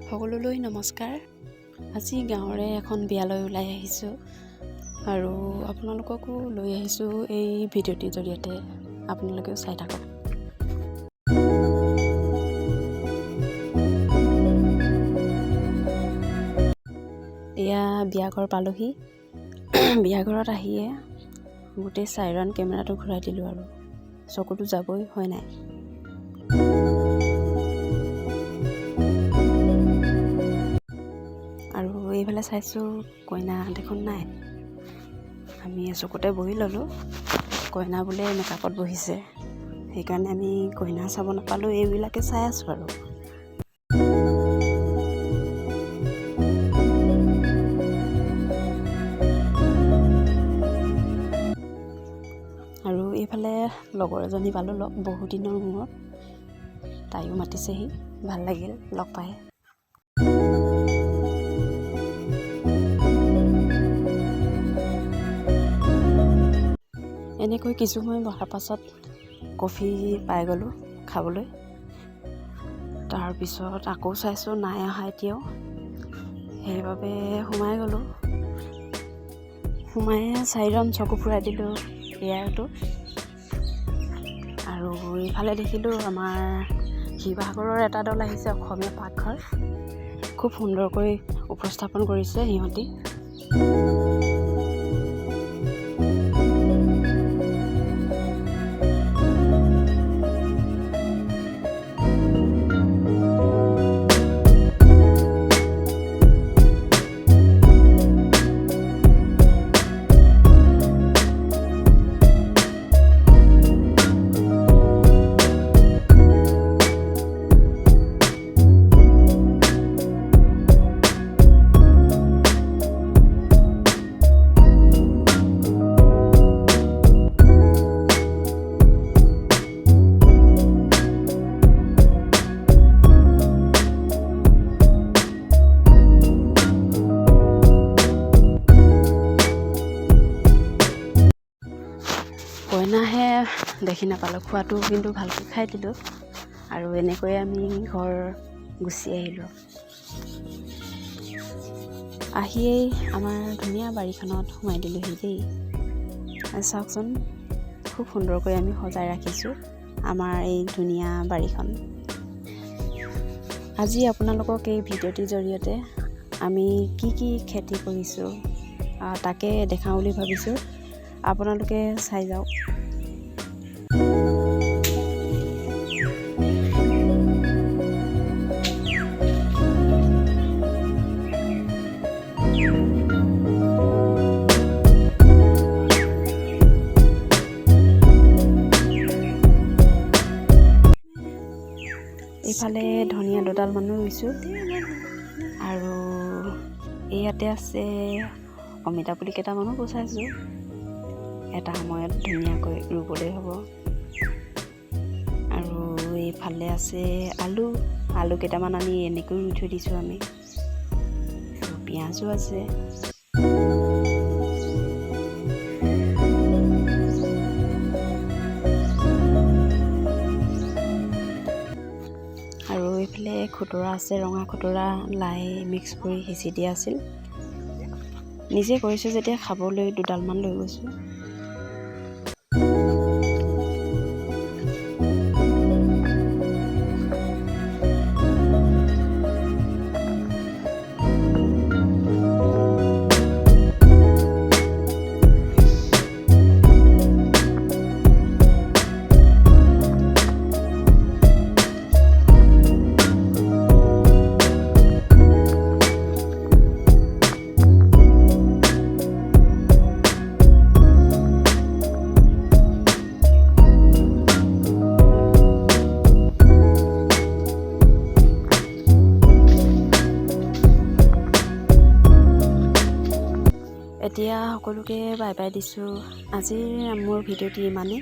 সকলোলৈ নমস্কাৰ। আজি গাঁৱৰে এখন বিয়ালৈ ওলাই আহিছোঁ আৰু আপোনালোককো লৈ আহিছোঁ এই ভিডিঅ'টিৰ জৰিয়তে। আপোনালোকেও চাই থাকক। এয়া বিয়াঘৰ পালোহি। বিয়াঘৰত আহিয়ে গোটেই চাইৰণ কেমেৰাটো ঘূৰাই দিলোঁ আৰু চকুটো যাবই হয় নাই। আৰু এইফালে চাইছোঁ কইনা দেখোন নাই। আমি চকুতে বহি ল'লোঁ। কইনা বোলে মেকআপত বহিছে, সেইকাৰণে আমি কইনা চাব নাপালোঁ। এইবিলাকে চাই আছোঁ আৰু এইফালে লগৰ এজনী পালোঁ লগ, বহুত দিনৰ মূৰত। তাইও মাতিছেহি, ভাল লাগিল লগ পাই। এনেকৈ কিছু সময় বহাৰ পাছত কফি পাই গ'লোঁ খাবলৈ। তাৰপিছত আকৌ চাইছোঁ নাই অহা এতিয়াও, সেইবাবে সোমাই গ'লোঁ। সোমাই চাইৰণ চকু ফুৰাই দিলোঁ এয়াৰটো। আৰু এইফালে দেখিলোঁ আমাৰ শিৱসাগৰৰ এটা দল আহিছে, অসমীয়া পাকঘৰ। খুব সুন্দৰকৈ উপস্থাপন কৰিছে সিহঁতি। কইনাহে দেখি নাপালোঁ, খোৱাটো কিন্তু ভালকৈ খাই দিলোঁ। আৰু এনেকৈয়ে আমি ঘৰ গুচি আহিলোঁ। আহিয়েই আমাৰ ধুনীয়া বাৰীখনত সোমাই দিলোঁহি দেই। চাওকচোন, খুব সুন্দৰকৈ আমি সজাই ৰাখিছোঁ আমাৰ এই ধুনীয়া বাৰীখন। আজি আপোনালোকক এই ভিডিঅ'টিৰ জৰিয়তে আমি কি কি খেতি কৰিছোঁ তাকে দেখাওঁ বুলি ভাবিছোঁ। আপোনালোকে চাই যাওক। এইফালে ধনিয়া দুডাল মানুহ ৰুইছোঁ আৰু ইয়াতে আছে অমিতা পুলি কেইটামানো গুচাইছোঁ। এটা সময়ত ধুনীয়াকৈ ৰুবলৈ হ'ব। আৰু এইফালে আছে আলু কেইটামান আমি এনেকৈ ৰুই থৈ দিছোঁ আমি। আৰু পিঁয়াজো আছে। আৰু এইফালে খুতৰা আছে, ৰঙা খুতৰা লাই মিক্স কৰি সিঁচি দিয়া আছিল। নিজে কৰিছোঁ যেতিয়া খাবলৈ দুডালমান লৈ গৈছোঁ। এতিয়া সকলোকে বাই বাই দিছোঁ। আজিৰ মোৰ ভিডিঅ'টি ইমানেই।